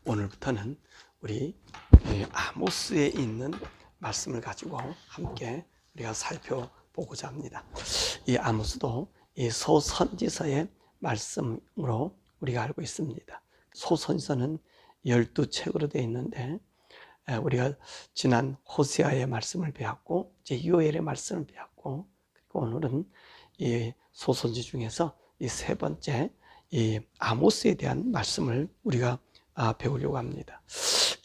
오늘부터는 우리 아모스에 있는 말씀을 가지고 함께 우리가 살펴보고자 합니다. 이 아모스도 이 소선지서의 말씀으로 우리가 알고 있습니다. 소선지서는 12책으로 되어 있는데 우리가 지난 호세아의 말씀을 배웠고 이제 요엘의 말씀을 배웠고, 그리고 오늘은 이 소선지 중에서 이 세 번째 이 아모스에 대한 말씀을 우리가 배우려고 합니다.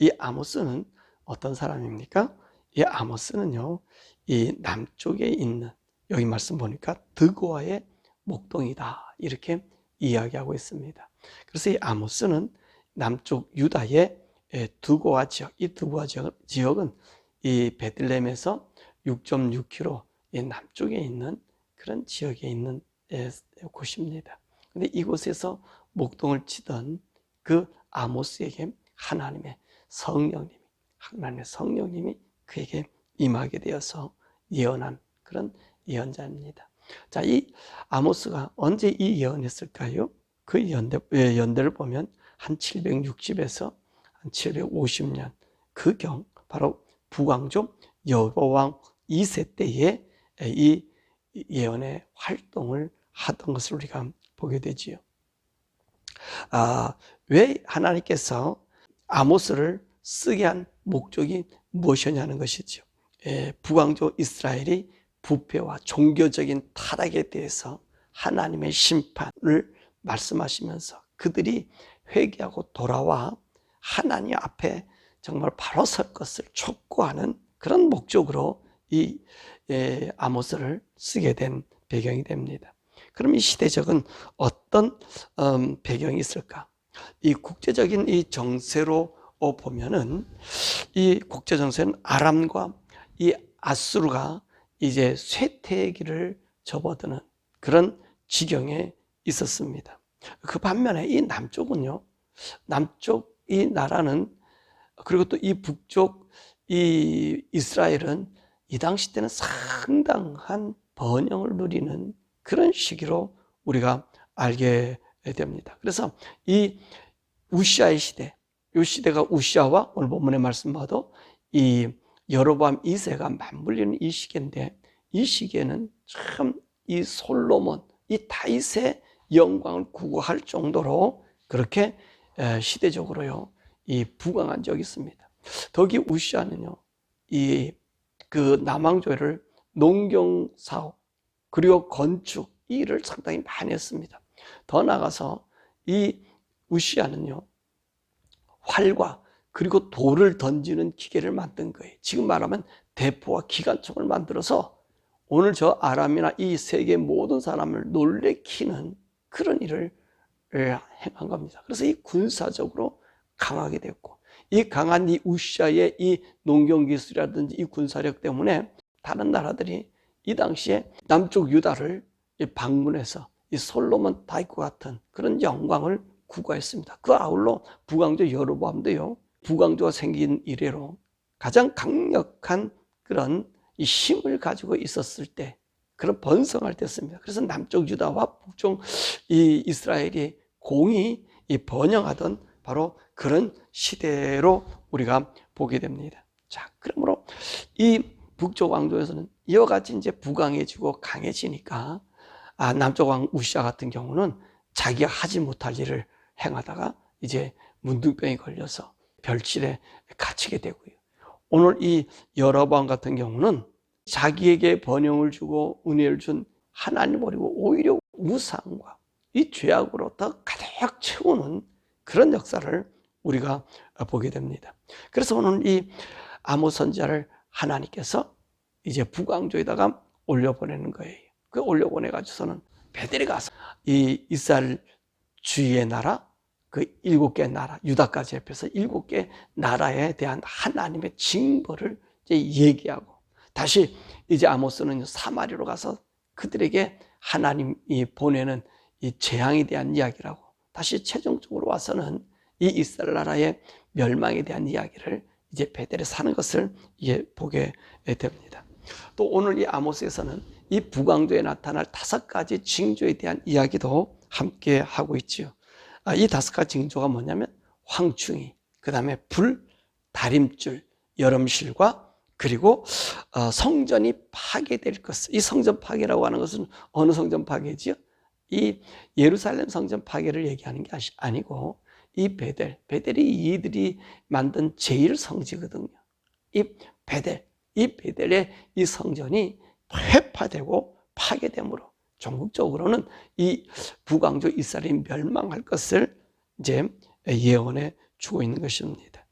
이 아모스는 어떤 사람입니까? 이 아모스는요, 이 남쪽에 있는, 여기 말씀 보니까 드고아의 목동이다, 이렇게 이야기하고 있습니다. 그래서 이 아모스는 남쪽 유다의 드고아 지역, 이 드고아 지역은 이 베들레헴에서 6.6km 남쪽에 있는 그런 지역에 있는 곳입니다. 근데 이곳에서 목동을 치던 그 아모스에게 하나님의 성령님이 그에게 임하게 되어서 예언한 그런 예언자입니다. 자, 이 아모스가 언제 이 예언했을까요? 그 연대를 보면 한 760에서 한 750년 그경, 바로 북왕조 여로보암 2세 때에 이 예언의 활동을 하던 것을 우리가 보게 되지요. 왜 하나님께서 아모스를 쓰게 한 목적이 무엇이냐는 것이죠. 북왕조 이스라엘이 부패와 종교적인 타락에 대해서 하나님의 심판을 말씀하시면서 그들이 회개하고 돌아와 하나님 앞에 정말 바로 설 것을 촉구하는 그런 목적으로 이 아모스를 쓰게 된 배경이 됩니다. 그럼 이 시대적인 어떤 배경이 있을까? 이 국제적인 이 정세로 보면은 이 국제 정세는 아람과 이 아수르가 이제 쇠퇴기를 접어드는 그런 지경에 있었습니다. 그 반면에 이 남쪽은요, 남쪽 이 나라는, 그리고 또 이 북쪽 이 이스라엘은 이 당시 때는 상당한 번영을 누리는 그런 시기로 우리가 알게 됩니다. 그래서 이 우시아의 시대, 이 시대가 우시아와 오늘 본문의 말씀 봐도 이 여로보암 2세가 맞물리는 이 시기인데, 이 시기에는 참 이 솔로몬, 이 다윗의 영광을 구구할 정도로 그렇게 시대적으로요, 이 부강한 적이 있습니다. 더욱이 우시아는요, 이 그 남왕조를 농경 사업 그리고 건축 이 일을 상당히 많이 했습니다. 더 나아가서 이 우시아는요, 활과 그리고 돌을 던지는 기계를 만든 거예요. 지금 말하면 대포와 기관총을 만들어서 오늘 저 아람이나 이 세계 모든 사람을 놀래키는 그런 일을 행한 겁니다. 그래서 이 군사적으로 강하게 됐고, 이 강한 이 우시아의 이 농경 기술이라든지 이 군사력 때문에 다른 나라들이 이 당시에 남쪽 유다를 방문해서 이 솔로몬 다윗과 같은 그런 영광을 구가했습니다. 그 아울러 북왕조 여로보암도요, 북왕조가 생긴 이래로 가장 강력한 그런 이 힘을 가지고 있었을 때, 그런 번성할 때였습니다. 그래서 남쪽 유다와 북쪽 이 이스라엘이 공히 이 번영하던 바로 그런 시대로 우리가 보게 됩니다. 자, 그러므로 이 북쪽 왕조에서는 이와 같이 이제 부강해지고 강해지니까 남쪽 왕 우시아 같은 경우는 자기가 하지 못할 일을 행하다가 이제 문둥병이 걸려서 별실에 갇히게 되고요. 오늘 이 여로보암 같은 경우는 자기에게 번영을 주고 은혜를 준 하나님 버리고 오히려 우상과 이 죄악으로 더 가득 채우는 그런 역사를 우리가 보게 됩니다. 그래서 오늘 이 아모스 선지자를 하나님께서 이제 북왕조에다가 올려보내는 거예요. 그 올려보내가지고서는 베델에 가서 이 이스라엘 주위의 나라, 그 7개 나라, 유다까지 합해서 7개 나라에 대한 하나님의 징벌을 이제 얘기하고, 다시 이제 아모스는 사마리아로 가서 그들에게 하나님이 보내는 이 재앙에 대한 이야기를 하고, 다시 최종적으로 와서는 이 이스라엘 나라의 멸망에 대한 이야기를 이제 베델에 사는 것을 이제 보게 됩니다. 또 오늘 이 아모스에서는 이 북왕조에 나타날 5가지 징조에 대한 이야기도 함께 하고 있지요. 이 5가지 징조가 뭐냐면 황충이, 그 다음에 불, 다림줄, 여름실과 그리고 성전이 파괴될 것. 이 성전 파괴라고 하는 것은 어느 성전 파괴지요? 이 예루살렘 성전 파괴를 얘기하는 게 아니고 이 베델이 이들이 만든 제1성지거든요. 이 베델의 이 성전이 회파되고 파괴됨으로 전국적으로는 이 북왕조 이스라엘이 멸망할 것을 이제 예언해 주고 있는 것입니다.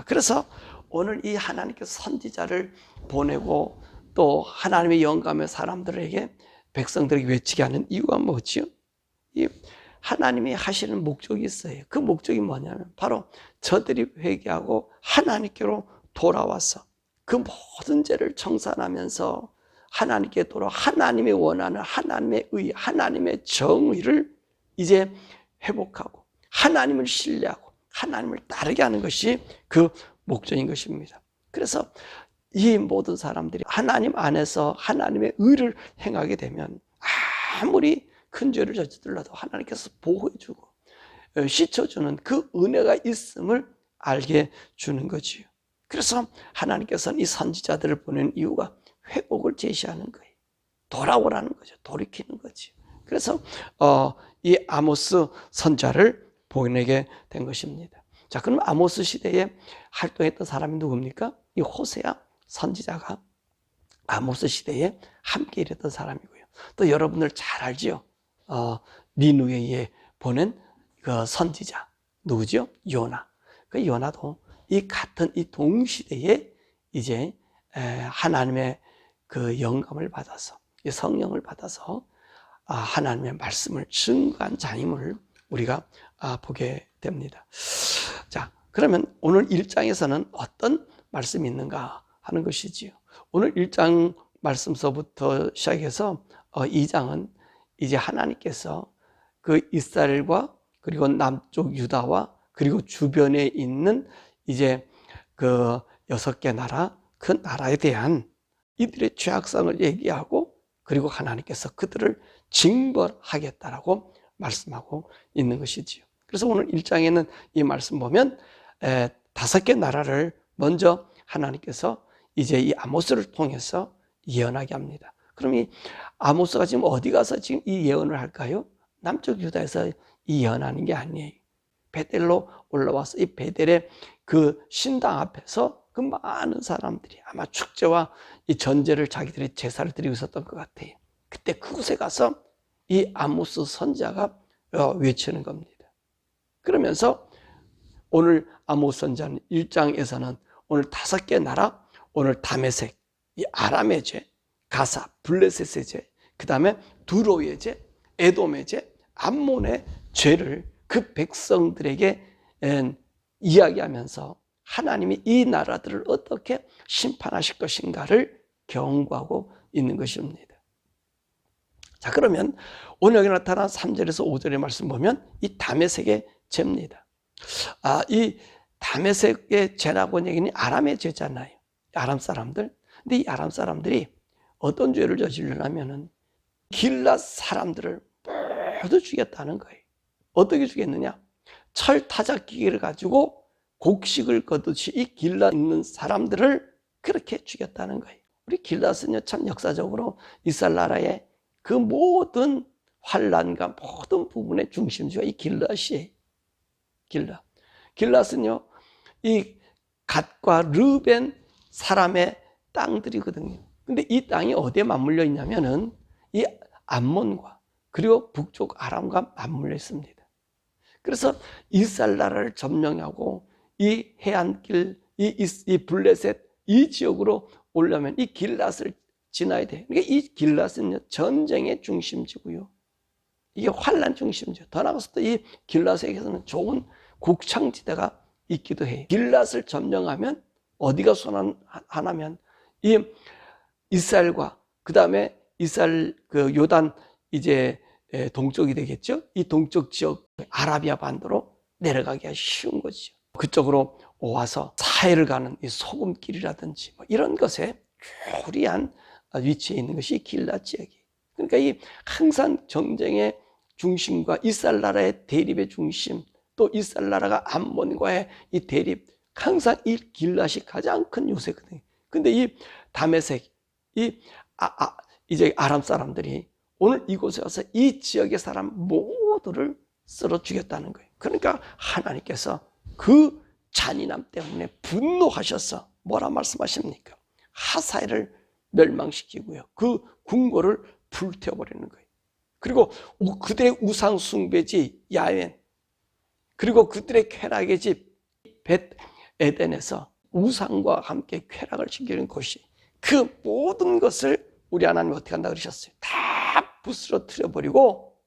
그래서 오늘 이 하나님께서 선지자를 보내고 또 하나님의 영감의 사람들에게 백성들에게 외치게 하는 이유가 뭐지요? 이 하나님이 하시는 목적이 있어요. 그 목적이 뭐냐면 바로 저들이 회개하고 하나님께로 돌아와서 그 모든 죄를 청산하면서 하나님께 돌아와 하나님이 원하는 하나님의 의, 하나님의 정의를 이제 회복하고 하나님을 신뢰하고 하나님을 따르게 하는 것이 그 목적인 것입니다. 그래서 이 모든 사람들이 하나님 안에서 하나님의 의를 행하게 되면 아무리 큰 죄를 저질러도 하나님께서 보호해주고 씻어주는 그 은혜가 있음을 알게 주는 거지요. 그래서 하나님께서는 이 선지자들을 보낸 이유가 회복을 제시하는 거예요. 돌아오라는 거죠. 돌이키는 거지. 그래서 이 아모스 선자를 보내게 된 것입니다. 자, 그럼 아모스 시대에 활동했던 사람이 누굽니까? 이 호세아 선지자가 아모스 시대에 함께 일했던 사람이고요. 또 여러분들 잘 알지요? 니느웨에 보낸 그 선지자 누구죠? 요나. 그 요나도 이 같은 이 동시대에 이제 하나님의 그 영감을 받아서 성령을 받아서 하나님의 말씀을 증거한 자임을 우리가 보게 됩니다. 자, 그러면 오늘 1장에서는 어떤 말씀이 있는가 하는 것이지요. 오늘 1장 말씀서부터 시작해서 2장은 이제 하나님께서 그 이스라엘과 그리고 남쪽 유다와 그리고 주변에 있는 이제 그 6개 나라, 그 나라에 대한 이들의 죄악성을 얘기하고 그리고 하나님께서 그들을 징벌하겠다라고 말씀하고 있는 것이지요. 그래서 오늘 1장에는 이 말씀 보면 5개 나라를 먼저 하나님께서 이제 이 아모스를 통해서 예언하게 합니다. 그럼 이 아모스가 지금 어디 가서 지금 이 예언을 할까요? 남쪽 유다에서 이 예언하는 게 아니에요. 베델로 올라와서 이 베델의 그 신당 앞에서 그 많은 사람들이 아마 축제와 이 전제를 자기들이 제사를 드리고 있었던 것 같아요. 그때 그곳에 가서 이 아모스 선자가 외치는 겁니다. 그러면서 오늘 아모스 선자는 1장에서는 오늘 5개 나라, 오늘 다메섹, 이 아람의 죄, 가사, 블레셋의 죄, 그 다음에 두로의 죄, 에돔의 죄, 암몬의 죄를 그 백성들에게 이야기하면서 하나님이 이 나라들을 어떻게 심판하실 것인가를 경고하고 있는 것입니다. 자, 그러면 오늘 여기 나타난 3절에서 5절의 말씀 보면 이 다메섹의 죄입니다. 이 다메섹의 죄라고 하는 얘기는 아람의 죄잖아요. 아람 사람들. 근데 이 아람 사람들이 어떤 죄를 저지르냐면은 길랏 사람들을 모두 죽였다는 거예요. 어떻게 죽였느냐? 철 타작기를 가지고 곡식을 거두시 이 길랏 있는 사람들을 그렇게 죽였다는 거예요. 우리 길랏은요, 참 역사적으로 이스라엘 나라의 그 모든 환란과 모든 부분의 중심지가 이 길랏이에요. 길랏은요, 이 갓과 르벤 사람의 땅들이거든요. 근데 이 땅이 어디에 맞물려 있냐면은 이 암몬과 그리고 북쪽 아람과 맞물려 있습니다. 그래서 이스라엘 나라를 점령하고 이 해안길, 이 블레셋 이 지역으로 오려면 이 길랏을 지나야 돼요. 그러니까 이 길랏은 전쟁의 중심지고요. 이게 환란 중심지요. 더 나아가서 이 길랏에게서는 좋은 곡창지대가 있기도 해요. 길랏을 점령하면 어디가 손하나면 이 이스라엘과 그 다음에 이스라엘 그 요단 이제 동쪽이 되겠죠. 이 동쪽 지역 아라비아 반도로 내려가기가 쉬운 거죠. 그쪽으로 와서 사해를 가는 이 소금길이라든지 뭐 이런 것에 유리한 위치에 있는 것이 길랏 지역이. 그러니까 이 항상 전쟁의 중심과 이스라엘 나라의 대립의 중심 또 이스라엘 나라가 암몬과의 이 대립, 항상 이 길앗이 가장 큰 요새거든요. 근데 이 다메섹, 이제 아람 사람들이 오늘 이곳에 와서 이 지역의 사람 모두를 썰어 죽였다는 거예요. 그러니까 하나님께서 그 잔인함 때문에 분노하셔서 뭐라 말씀하십니까? 하사엘을 멸망시키고요. 그 궁궐을 불태워버리는 거예요. 그리고 그들의 우상 숭배지 야웬, 그리고 그들의 쾌락의 집 벳 에덴에서 우상과 함께 쾌락을 시키는 곳이, 그 모든 것을 우리 하나님 어떻게 한다 그러셨어요? 다 부스러뜨려 버리고,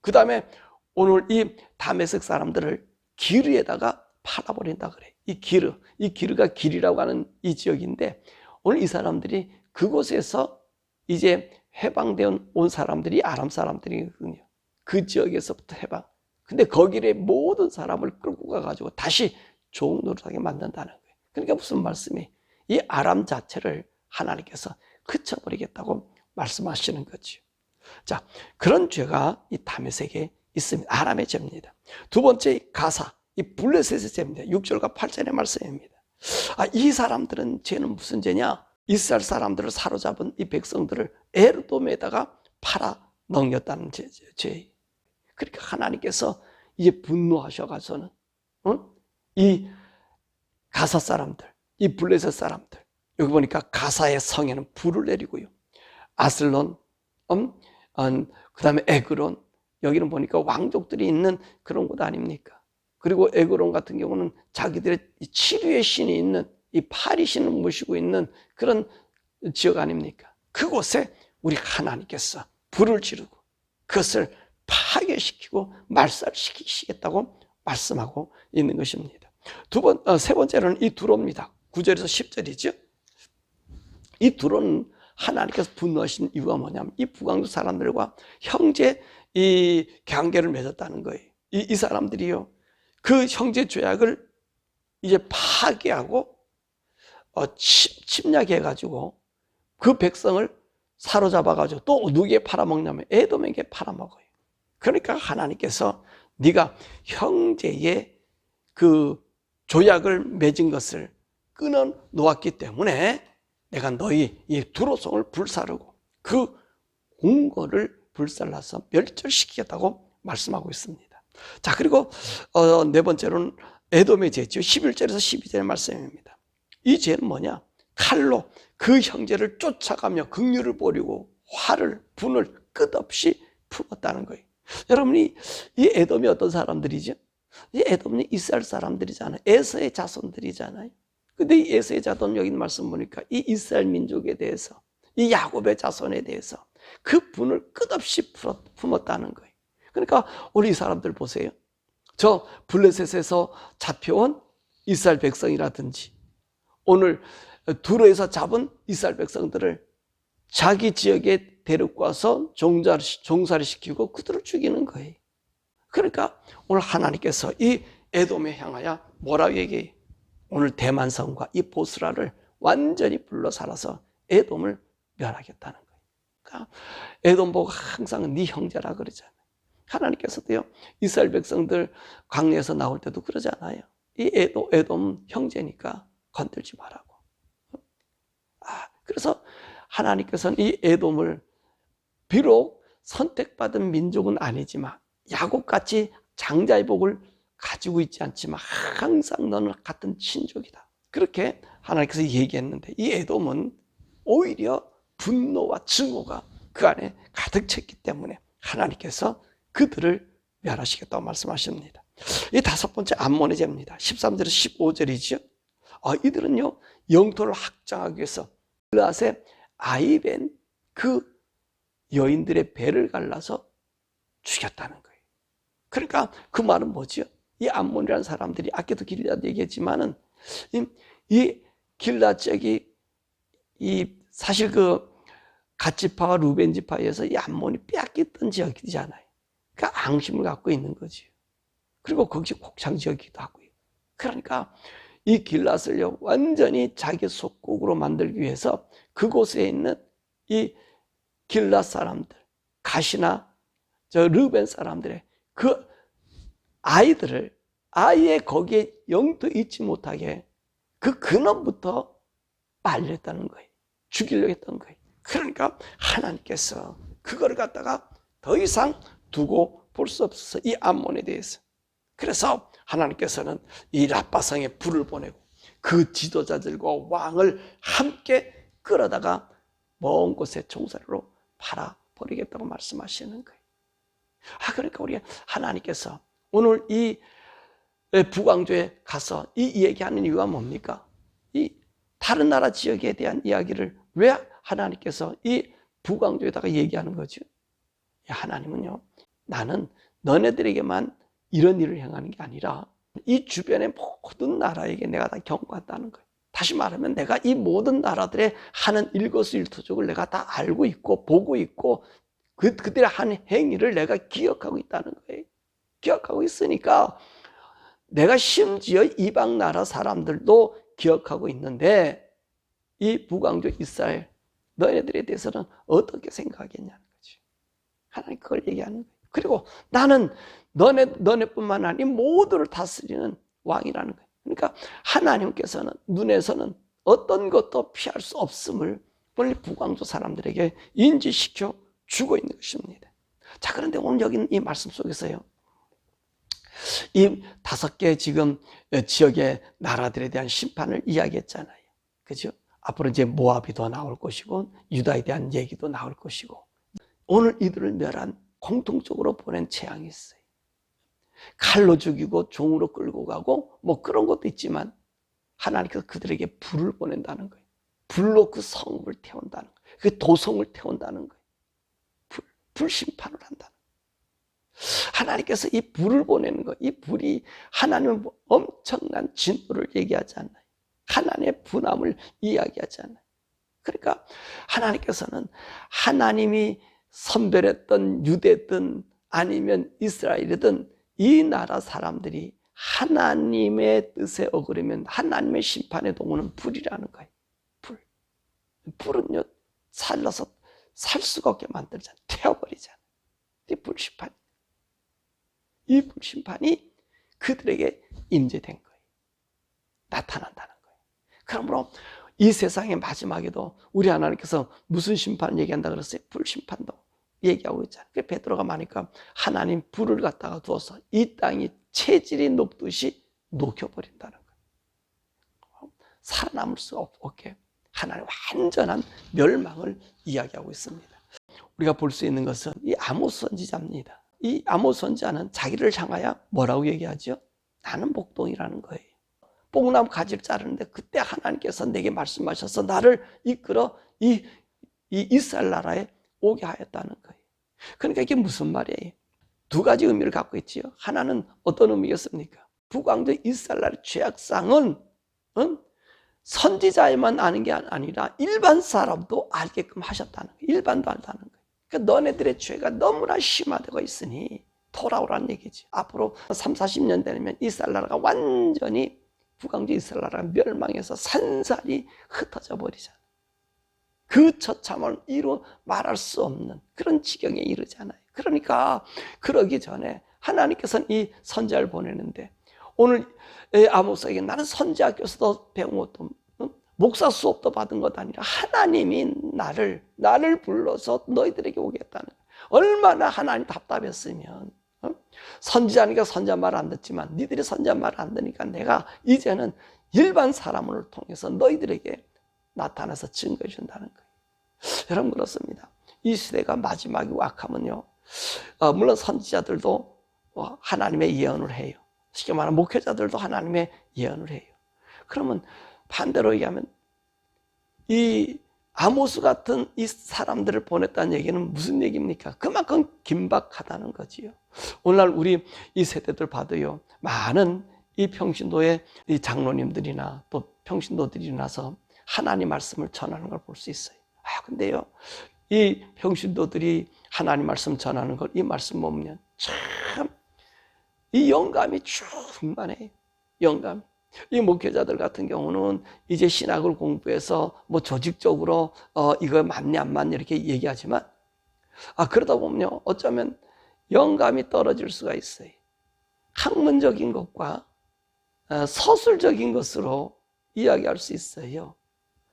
그 다음에 오늘 이 다메섹 사람들을 기르에다가 팔아버린다 그래. 이 기르가 길이라고 하는 이 지역인데, 오늘 이 사람들이 그곳에서 이제 해방되어 온 사람들이 아람 사람들이거든요. 그 지역에서부터 해방. 근데 거기에 모든 사람을 끌고 가가지고 다시 종 노릇하게 만든다는 거예요. 그러니까 무슨 말씀이, 이 아람 자체를 하나님께서 그쳐버리겠다고 말씀하시는 거죠. 자, 그런 죄가 이 다메섹에 있습니다. 아람의 죄입니다. 두 번째, 가사, 이 블레셋의 죄입니다. 6절과 8절의 말씀입니다. 이 사람들은 죄는 무슨 죄냐? 이스라엘 사람들을 사로잡은 이 백성들을 에르돔에다가 팔아 넘겼다는 죄. 그러니까 하나님께서 이제 분노하셔가서는 이 가사 사람들, 이 블레셋 사람들, 여기 보니까 가사의 성에는 불을 내리고요. 아슬론, 그 다음에 에그론, 여기는 보니까 왕족들이 있는 그런 곳 아닙니까? 그리고 에그론 같은 경우는 자기들의 치료의 신이 있는 이 파리 신을 모시고 있는 그런 지역 아닙니까? 그곳에 우리 하나님께서 불을 지르고 그것을 파괴시키고 말살시키시겠다고 말씀하고 있는 것입니다. 세 번째로는 이 두로입니다. 9절에서 10절이죠. 이 두로는 하나님께서 분노하신 이유가 뭐냐면 이 북왕조 사람들과 형제 이 관계를 맺었다는 거예요. 이 사람들이요, 그 형제 조약을 이제 파괴하고 침략해가지고 그 백성을 사로잡아가지고 또 누구에게 팔아먹냐면 에돔에게 팔아먹어요. 그러니까 하나님께서 네가 형제의 그 조약을 맺은 것을 끊어 놓았기 때문에 내가 너희 이 두로성을 불사르고 그 궁궐을 불살라서 멸절시키겠다고 말씀하고 있습니다. 자, 그리고 네 번째로는 에돔의 죄죠. 11절에서 12절의 말씀입니다. 이 죄는 뭐냐? 칼로 그 형제를 쫓아가며 긍휼을 버리고 분을 끝없이 품었다는 거예요. 여러분이 이 에돔이 어떤 사람들이죠? 이 에돔이 이스라엘 사람들이잖아요. 에서의 자손들이잖아요. 근데 이 에서의 자손, 여기 말씀 보니까 이 이스라엘 민족에 대해서, 이 야곱의 자손에 대해서 그 분을 끝없이 품었다는 거예요. 그러니까 우리 이 사람들 보세요. 저 블레셋에서 잡혀온 이스라엘 백성이라든지 오늘 두로에서 잡은 이스라엘 백성들을 자기 지역에 데리고 와서 종살이 시키고 그들을 죽이는 거예요. 그러니까 오늘 하나님께서 이 에돔에 향하여 뭐라고 얘기해요? 오늘 대만성과 이 보스라를 완전히 불러 살아서 에돔을 멸하겠다는 거예요. 그러니까 에돔 보고 항상 네 형제라 그러잖아요. 하나님께서도요, 이스라엘 백성들 광야에서 나올 때도 그러잖아요. 이 에돔 형제니까 건들지 말라고. 그래서 하나님께서는 이 에돔을 비록 선택받은 민족은 아니지만 야곱같이 장자의 복을 가지고 있지 않지만 항상 너는 같은 친족이다. 그렇게 하나님께서 얘기했는데 이 에돔은 오히려 분노와 증오가 그 안에 가득 찼기 때문에 하나님께서 그들을 멸하시겠다고 말씀하십니다. 이 다섯 번째 암몬의 죄입니다. 13절에서 15절이죠. 이들은요, 영토를 확장하기 위해서 글앗의 아이벤 그 여인들의 배를 갈라서 죽였다는 거예요. 그러니까 그 말은 뭐죠? 이 암몬이라는 사람들이 아까도 길앗 얘기했지만은 이 길앗 지역이 사실 그 갓지파와 루벤 지파에서 이 암몬이 빼앗겼던 지역이잖아요. 그러니까 앙심을 갖고 있는 거죠. 그리고 거기 곡창 지역이기도 하고요. 그러니까 이 길앗을요 완전히 자기 속국으로 만들기 위해서 그곳에 있는 이 길앗 사람들, 갓이나 저 르벤 사람들의 그 아이들을 아예 거기에 영도 잊지 못하게 그 근원부터 말렸다는 거예요. 죽이려고 했던 거예요. 그러니까 하나님께서 그거를 갖다가 더 이상 두고 볼 수 없어서 이 암몬에 대해서. 그래서 하나님께서는 이 라빠성에 불을 보내고 그 지도자들과 왕을 함께 끌어다가 먼 곳에 종살이로 팔아버리겠다고 말씀하시는 거예요. 그러니까 우리 하나님께서 오늘 이 북왕조에 가서 이 얘기하는 이유가 뭡니까? 이 다른 나라 지역에 대한 이야기를 왜 하나님께서 이 북왕조에다가 얘기하는 거죠? 하나님은요, 나는 너네들에게만 이런 일을 행하는 게 아니라 이 주변의 모든 나라에게 내가 다 경고한다는 거예요. 다시 말하면 내가 이 모든 나라들의 하는 일거수일투족을 내가 다 알고 있고 보고 있고 그들의 하는 행위를 내가 기억하고 있다는 거예요. 기억하고 있으니까 내가 심지어 이방 나라 사람들도 기억하고 있는데 이 북왕조 이스라엘 너희들에 대해서는 어떻게 생각하겠냐는 거지. 하나님 그걸 얘기하는 거예요. 그리고 나는 너네뿐만 아니라 모두를 다스리는 왕이라는 거예요. 그러니까 하나님께서는 눈에서는 어떤 것도 피할 수 없음을 오늘 북왕조 사람들에게 인지시켜 주고 있는 것입니다. 자, 그런데 오늘 여기 이 말씀 속에서요, 이 5개 지금 지역의 나라들에 대한 심판을 이야기했잖아요. 그죠? 앞으로 이제 모압이 더 나올 것이고 유다에 대한 얘기도 나올 것이고 오늘 이들을 멸한 공통적으로 보낸 재앙이 있어요. 칼로 죽이고 종으로 끌고 가고 뭐 그런 것도 있지만 하나님께서 그들에게 불을 보낸다는 거예요. 불로 그 성읍을 태운다는 거예요. 그 도성을 태운다는 거예요. 불심판을 한다는 거예요. 하나님께서 이 불을 보내는 거, 이 불이 하나님의 엄청난 진노를 얘기하지 않나요? 하나님의 분함을 이야기하지 않나요? 그러니까 하나님께서는 하나님이 선별했던 유대든 아니면 이스라엘이든 이 나라 사람들이 하나님의 뜻에 어그르면 하나님의 심판의 동원은 불이라는 거예요. 불은요, 살라서 살 수가 없게 만들잖아요. 태워버리잖아요. 이 불심판. 이 불심판이 그들에게 임재된 거예요. 나타난다는 거예요. 그러므로 이 세상의 마지막에도 우리 하나님께서 무슨 심판을 얘기한다 그랬어요? 불심판도 얘기하고 있잖아요. 베드로가 말하니까 하나님 불을 갖다가 두어서 이 땅이 체질이 녹듯이 녹여버린다는 거예요. 살아남을 수 없게 하나님 완전한 멸망을 이야기하고 있습니다. 우리가 볼 수 있는 것은 이 아모스 선지자입니다. 이 아모스 선지자는 자기를 향하여 뭐라고 얘기하죠? 나는 목동이라는 거예요. 뽕나무 가지를 자르는데 그때 하나님께서 내게 말씀하셔서 나를 이끌어 이 이스라엘 나라에 오게 하였다는 거예요. 그러니까 이게 무슨 말이에요? 두 가지 의미를 갖고 있지요. 하나는 어떤 의미였습니까? 북왕조 이스라엘 나라의 죄악상은 선지자에만 아는 게 아니라 일반 사람도 알게끔 하셨다는 거예요. 일반도 알다는 거예요. 그러니까 너네들의 죄가 너무나 심화되고 있으니 돌아오라는 얘기지. 앞으로 30-40년 되면 이스라엘 나라가 완전히 북왕조 이스라엘 나라가 멸망해서 산산이 흩어져 버리잖아요. 그 처참을 이루 말할 수 없는 그런 지경에 이르잖아요. 그러니까 그러기 전에 하나님께서는 이 선지자를 보내는데 오늘 아모스에게 나는 선지학교에서도 배운 것도 목사 수업도 받은 것 아니라 하나님이 나를 불러서 너희들에게 오게 했다는 거예요. 얼마나 하나님 답답했으면 선지자니까 선지자 말 안 듣지만 니들이 선지자 말 안 듣니까 내가 이제는 일반 사람을 통해서 너희들에게 나타나서 증거해 준다는 거예요. 여러분 그렇습니다. 이 시대가 마지막이고 악하면요, 물론 선지자들도 하나님의 예언을 해요. 쉽게 말하면 목회자들도 하나님의 예언을 해요. 그러면 반대로 얘기하면 이 아모스 같은 이 사람들을 보냈다는 얘기는 무슨 얘기입니까? 그만큼 긴박하다는 거지요. 오늘날 우리 이 세대들 봐도요, 많은 이 평신도의 이 장로님들이나 또 평신도들이 나서 하나님 말씀을 전하는 걸 볼 수 있어요. 근데요, 이 평신도들이 하나님 말씀 전하는 걸 이 말씀 보면 참 이 영감이 충만해요. 영감. 이 목회자들 같은 경우는 이제 신학을 공부해서 뭐 조직적으로 이거 맞냐 안 맞냐 이렇게 얘기하지만 그러다 보면요, 어쩌면 영감이 떨어질 수가 있어요. 학문적인 것과 서술적인 것으로 이야기할 수 있어요.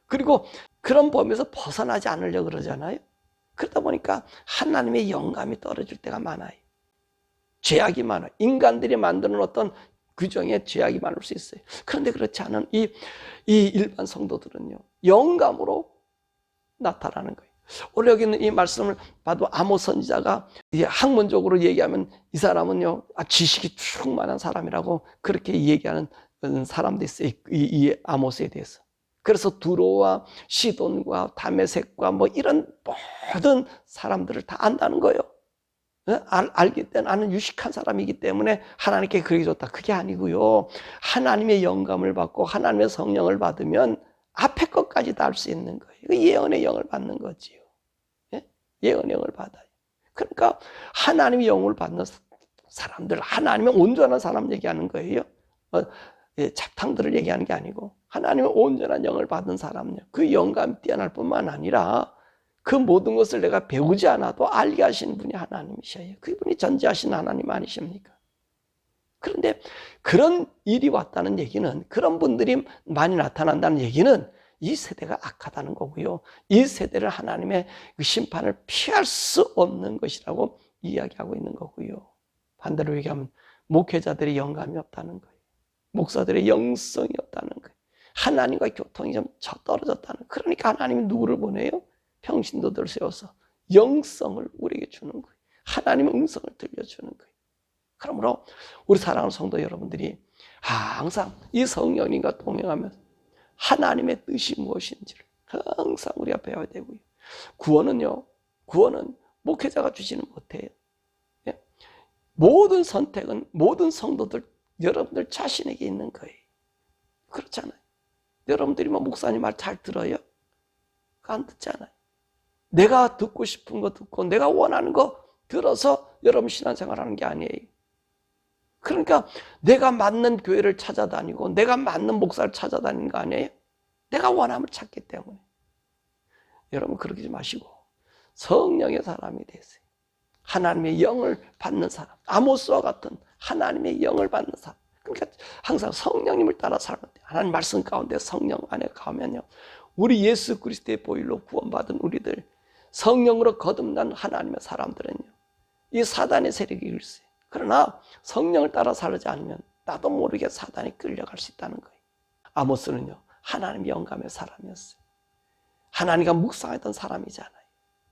그리고 그런 범위에서 벗어나지 않으려고 그러잖아요. 그러다 보니까 하나님의 영감이 떨어질 때가 많아요. 죄악이 많아요. 인간들이 만드는 어떤 규정에 죄악이 많을 수 있어요. 그런데 그렇지 않은 이 일반 성도들은요, 영감으로 나타나는 거예요. 오늘 여기 있는 이 말씀을 봐도 아모스 선지자가 학문적으로 얘기하면 이 사람은요, 지식이 충만한 사람이라고 그렇게 얘기하는 사람도 있어요. 이 아모스에 대해서. 그래서 두로와 시돈과 다메섹과 뭐 이런 모든 사람들을 다 안다는 거예요. 알기 때문에 나는 유식한 사람이기 때문에 하나님께 그렇게 줬다. 그게 아니고요. 하나님의 영감을 받고 하나님의 성령을 받으면 앞에 것까지 다 알 수 있는 거예요. 예언의 영을 받는 거지요. 예언의 영을 받아요. 그러니까 하나님의 영을 받는 사람들, 하나님의 온전한 사람 얘기하는 거예요. 잡탕들을 얘기하는 게 아니고 하나님의 온전한 영을 받은 사람요. 그 영감이 뛰어날 뿐만 아니라 그 모든 것을 내가 배우지 않아도 알게 하시는 분이 하나님이셔요. 그분이 전지하신 하나님 아니십니까? 그런데 그런 일이 왔다는 얘기는, 그런 분들이 많이 나타난다는 얘기는 이 세대가 악하다는 거고요. 이 세대를 하나님의 그 심판을 피할 수 없는 것이라고 이야기하고 있는 거고요. 반대로 얘기하면 목회자들의 영감이 없다는 거예요. 목사들의 영성이 없다는 거예요. 하나님과 교통이 좀 떨어졌다는 거예요. 그러니까 하나님이 누구를 보내요? 평신도들을 세워서 영성을 우리에게 주는 거예요. 하나님의 음성을 들려주는 거예요. 그러므로 우리 사랑하는 성도 여러분들이 항상 이 성령님과 동행하면서 하나님의 뜻이 무엇인지를 항상 우리가 배워야 되고요. 구원은 목회자가 주지는 못해요. 모든 선택은 모든 성도들, 여러분들 자신에게 있는 거예요. 그렇잖아요. 여러분들이 목사님 말 잘 들어요? 안 듣잖아요. 내가 듣고 싶은 거 듣고 내가 원하는 거 들어서 여러분 신앙생활하는 게 아니에요. 그러니까 내가 맞는 교회를 찾아다니고 내가 맞는 목사를 찾아다니는 거 아니에요? 내가 원함을 찾기 때문에. 여러분 그러지 마시고 성령의 사람이 되세요. 하나님의 영을 받는 사람, 아모스와 같은 하나님의 영을 받는 사람. 그러니까 항상 성령님을 따라 살는데 하나님 말씀 가운데 성령 안에 가면요, 우리 예수 그리스도의 보혈로 구원받은 우리들, 성령으로 거듭난 하나님의 사람들은요, 이 사단의 세력이 일세. 그러나 성령을 따라 살지 않으면 나도 모르게 사단이 끌려갈 수 있다는 거예요. 아모스는요, 하나님의 영감의 사람이었어요. 하나님과 묵상했던 사람이잖아요.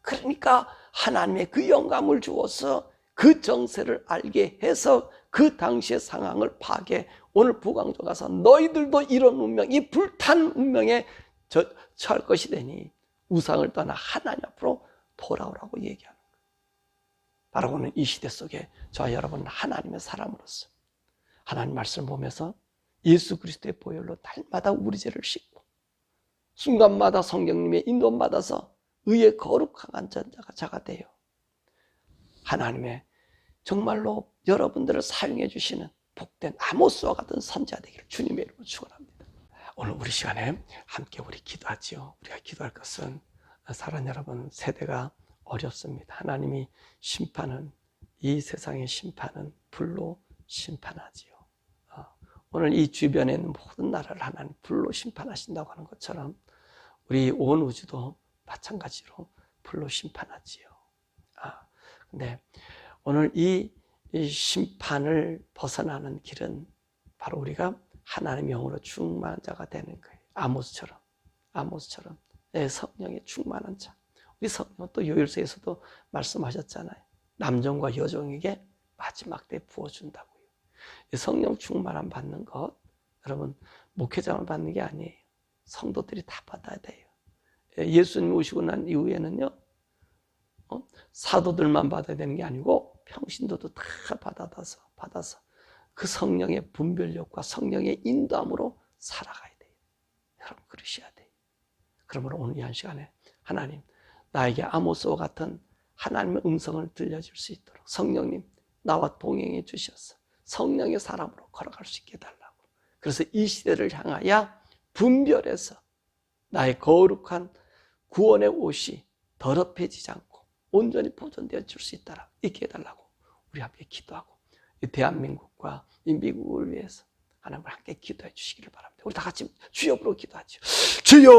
그러니까 하나님의 그 영감을 주어서 그 정세를 알게 해서 그 당시의 상황을 파악해 오늘 북왕조 가서 너희들도 이런 운명, 이 불탄 운명에 처할 것이 되니 우상을 떠나 하나님 앞으로 돌아오라고 얘기하는 거예요. 바로 오늘 이 시대 속에 저와 여러분은 하나님의 사람으로서 하나님 말씀을 보면서 예수 그리스도의 보혈로 날마다 우리 죄를 씻고 순간마다 성령님의 인도 받아서 의의 거룩한 자가 돼요. 하나님의 정말로 여러분들을 사용해 주시는 복된 아모스와 같은 선지자 되기를 주님의 이름으로 축원합니다. 오늘 우리 시간에 함께 우리 기도하지요. 우리가 기도할 것은 사랑하는 여러분, 세대가 어렵습니다. 하나님이 심판은, 이 세상의 심판은 불로 심판하지요. 오늘 이 주변에 있는 모든 나라를 하나님 불로 심판하신다고 하는 것처럼 우리 온 우주도 마찬가지로 불로 심판하지요. 근데 오늘 이 심판을 벗어나는 길은 바로 우리가 하나님의 영으로 충만한 자가 되는 거예요. 아모스처럼 성령에 충만한 자. 우리 성령은 또 요일서에서도 말씀하셨잖아요. 남종과 여종에게 마지막 때 부어준다고요. 성령 충만함 받는 것, 여러분 목회자만 받는 게 아니에요. 성도들이 다 받아야 돼요. 예수님 오시고 난 이후에는요, 사도들만 받아야 되는 게 아니고 평신도도 다 받아서 그 성령의 분별력과 성령의 인도함으로 살아가야 돼요. 여러분 그러셔야 돼요. 그러므로 오늘 이 한 시간에 하나님, 나에게 아모스와 같은 하나님의 음성을 들려줄 수 있도록 성령님 나와 동행해 주셔서 성령의 사람으로 걸어갈 수 있게 해달라고. 그래서 이 시대를 향하여 분별해서 나의 거룩한 구원의 옷이 더럽혀지지 않고 온전히 보존되어 줄 수 있게 해달라고 우리 함께 기도하고 이 대한민국과 이 미국을 위해서 하나님을 함께 기도해 주시기를 바랍니다. 우리 다 같이 주여 부르고 기도하죠. 주여!